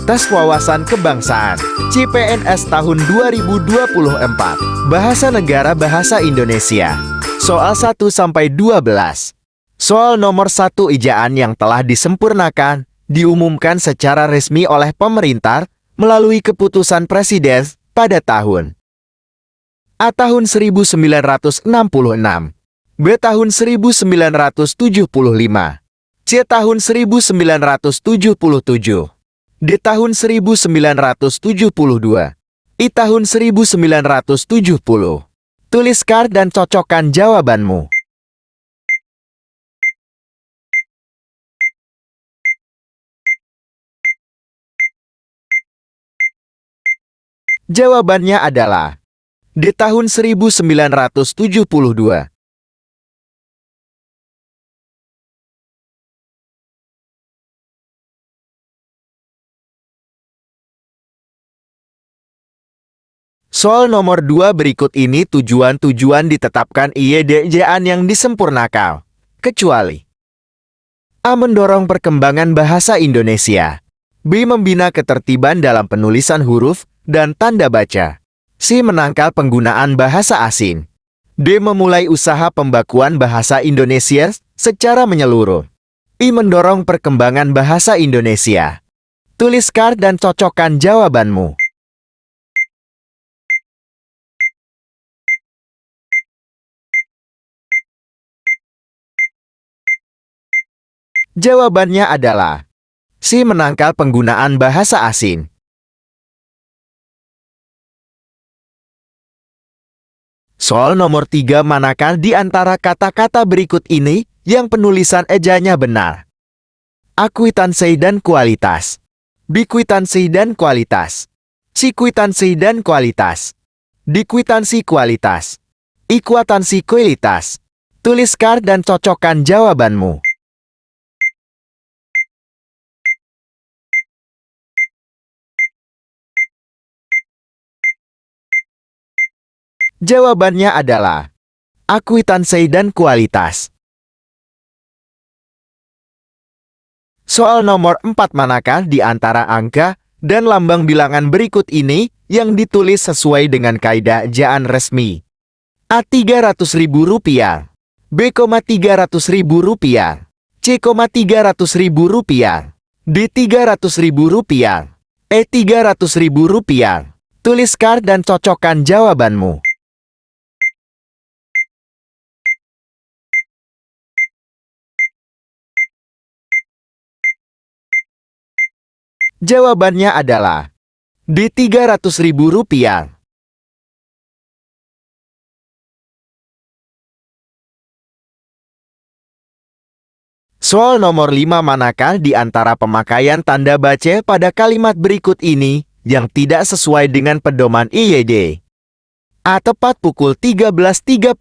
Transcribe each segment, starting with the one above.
Tes Wawasan Kebangsaan CPNS tahun 2024. Bahasa Negara Bahasa Indonesia. Soal 1-12. Soal nomor 1, ejaan yang telah disempurnakan diumumkan secara resmi oleh pemerintah melalui keputusan Presiden pada tahun A. Tahun 1966, B. Tahun 1975, C. Tahun 1977, D. Tahun 1972, I. Tahun 1970. Tuliskan dan cocokkan jawabanmu. Jawabannya adalah D. Tahun 1972. Soal nomor 2 berikut ini tujuan-tujuan ditetapkan IED-ejaan yang disempurnakan. Kecuali A. Mendorong perkembangan bahasa Indonesia, B. Membina ketertiban dalam penulisan huruf dan tanda baca, C. Menangkal penggunaan bahasa asing, D. Memulai usaha pembakuan bahasa Indonesia secara menyeluruh, I. Mendorong perkembangan bahasa Indonesia. Tuliskan dan cocokkan jawabanmu. Jawabannya adalah C. Menangkal penggunaan bahasa asing. Soal nomor 3, manakah di antara kata-kata berikut ini yang penulisan ejanya benar? A. Kwitansi dan kualitas, B. Kwitansi dan kualitas, C. Kwitansi dan kualitas, D. Kwitansi kualitas, I. Kwitansi kualitas. Tuliskan dan cocokkan jawabanmu. Jawabannya adalah A. Kwitansi dan kualitas. Soal nomor 4, manakah di antara angka dan lambang bilangan berikut ini yang ditulis sesuai dengan kaidah ejaan resmi? A. Rp300.000, B. Rp300.000, C. Rp300.000, D. Rp300.000, E. Rp300.000. Tuliskan dan cocokkan jawabanmu. Jawabannya adalah D. Rp300.000. Soal nomor 5, manakah di antara pemakaian tanda baca pada kalimat berikut ini yang tidak sesuai dengan pedoman IED? A. Tepat pukul 13.30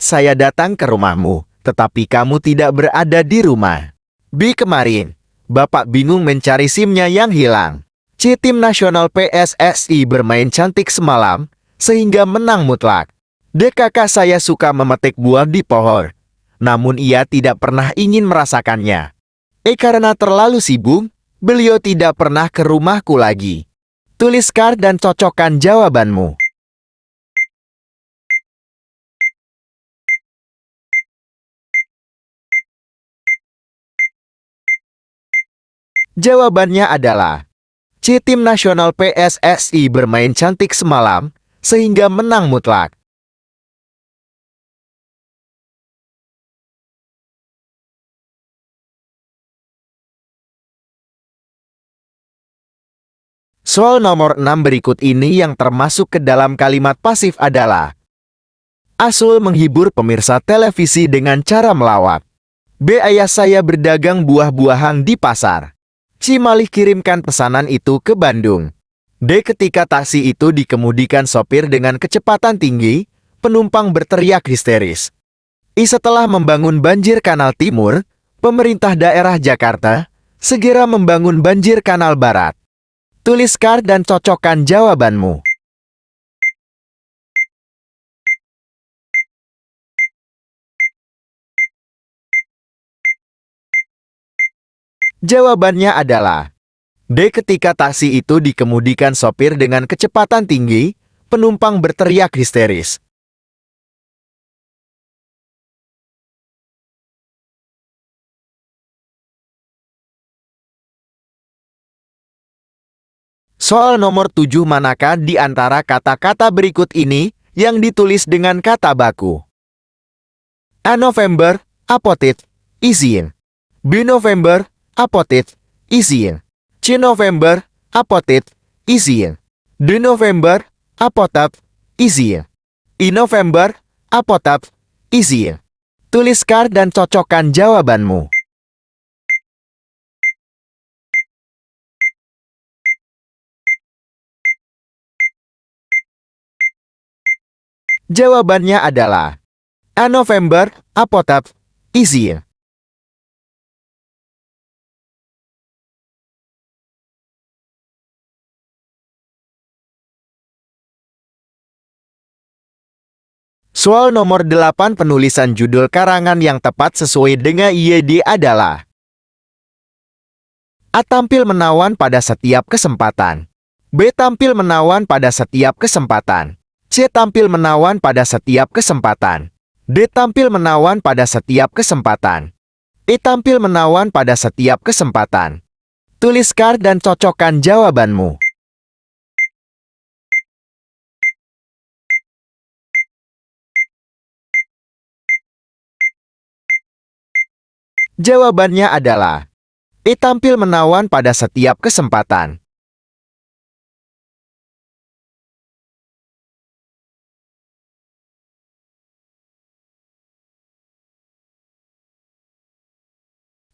saya datang ke rumahmu, tetapi kamu tidak berada di rumah. B. Kemarin Bapak bingung mencari SIM-nya yang hilang. C. Tim nasional PSSI bermain cantik semalam, sehingga menang mutlak. D. Kakak saya suka memetik buah di pohon, namun ia tidak pernah ingin merasakannya. E. Karena terlalu sibuk, beliau tidak pernah ke rumahku lagi. Tuliskan dan cocokkan jawabanmu. Jawabannya adalah C. Tim nasional PSSI bermain cantik semalam, sehingga menang mutlak. Soal nomor 6 berikut ini yang termasuk ke dalam kalimat pasif adalah Asul menghibur pemirsa televisi dengan cara melawat. B. Ayah saya berdagang buah-buahan di pasar. C. Malih kirimkan pesanan itu ke Bandung. D. Ketika taksi itu dikemudikan sopir dengan kecepatan tinggi, penumpang berteriak histeris. I. Setelah membangun banjir Kanal Timur, pemerintah daerah Jakarta segera membangun banjir Kanal Barat. Tuliskan dan cocokkan jawabanmu. Jawabannya adalah D. Ketika taksi itu dikemudikan sopir dengan kecepatan tinggi, penumpang berteriak histeris. Soal nomor 7, manakah di antara kata-kata berikut ini yang ditulis dengan kata baku? A. November, apotit, izin. B. November, apotit, izin. C. November, apotit, izin. D. November, apotap, izin. I. November, apotap, izin. Tuliskan dan cocokkan jawabanmu. Jawabannya adalah A. November, apotap, izin. Soal nomor 8, penulisan judul karangan yang tepat sesuai dengan IED adalah A. Tampil menawan pada setiap kesempatan. B. Tampil menawan pada setiap kesempatan. C. Tampil menawan pada setiap kesempatan. D. Tampil menawan pada setiap kesempatan. E. Tampil menawan pada setiap kesempatan. Tuliskan dan cocokkan jawabanmu. Jawabannya adalah E. Tampil menawan pada setiap kesempatan.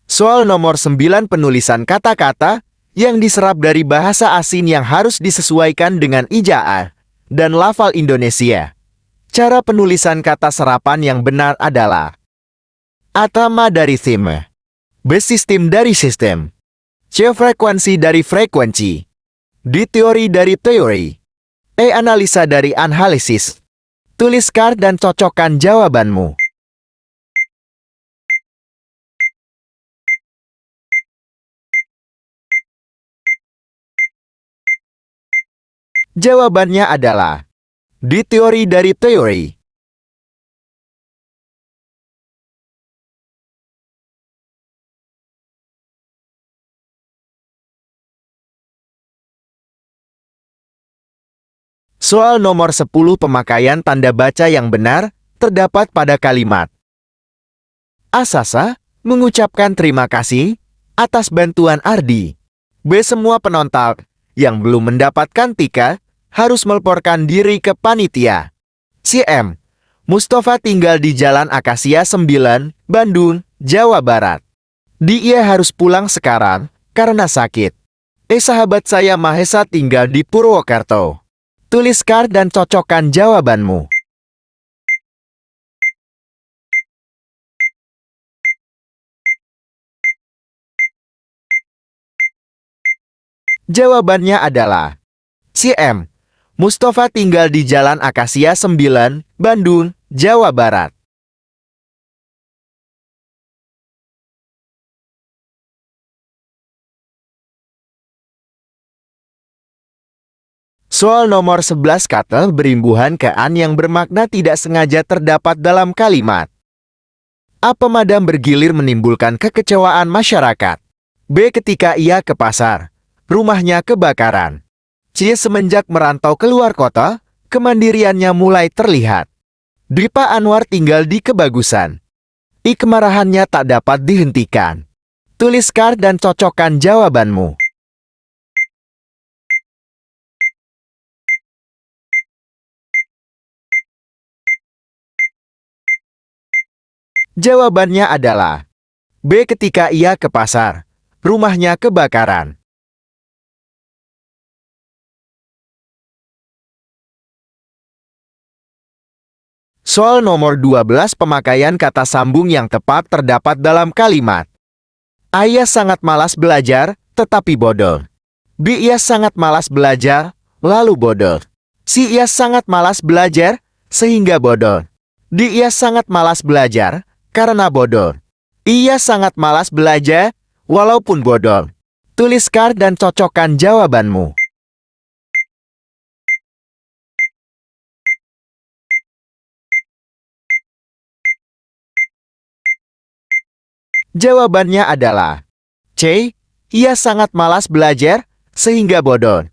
Soal nomor 9, penulisan kata-kata yang diserap dari bahasa asing yang harus disesuaikan dengan ija'ah dan lafal Indonesia. Cara penulisan kata serapan yang benar adalah A. Tema dari theme. B. Sistem dari sistem. C. Frekuensi dari frekuensi. D. Teori dari teori. E. Analisa dari analisis. Tuliskan dan cocokkan jawabanmu. Jawabannya adalah D. Teori dari teori. Soal nomor 10, pemakaian tanda baca yang benar terdapat pada kalimat A. Sasa mengucapkan terima kasih atas bantuan Ardi. B. Semua penonton yang belum mendapatkan tiket harus melaporkan diri ke panitia. C. M. Mustafa tinggal di Jalan Akasia 9, Bandung, Jawa Barat. D. Ia harus pulang sekarang karena sakit. E. Sahabat saya Mahesa tinggal di Purwokerto. Tuliskan dan cocokkan jawabanmu. Jawabannya adalah C. M. Mustafa tinggal di Jalan Akasia 9, Bandung, Jawa Barat. Soal nomor 11, kata berimbuhan ke an yang bermakna tidak sengaja terdapat dalam kalimat A. Pemadam bergilir menimbulkan kekecewaan masyarakat. B. Ketika ia ke pasar, rumahnya kebakaran. C. Semenjak merantau keluar kota, kemandiriannya mulai terlihat. D. Pak Anwar tinggal di kebagusan. I. Kemarahannya tak dapat dihentikan. Tuliskan dan cocokkan jawabanmu. Jawabannya adalah B. Ketika ia ke pasar, rumahnya kebakaran. Soal nomor 12, pemakaian kata sambung yang tepat terdapat dalam kalimat A. Ia sangat malas belajar, tetapi bodoh. B. Ia sangat malas belajar, lalu bodoh. C. Ia sangat malas belajar, sehingga bodoh. D. Ia sangat malas belajar, karena bodoh. Ia sangat malas belajar, walaupun bodoh. Tuliskan dan cocokkan jawabanmu. Jawabannya adalah C. Ia sangat malas belajar, sehingga bodoh.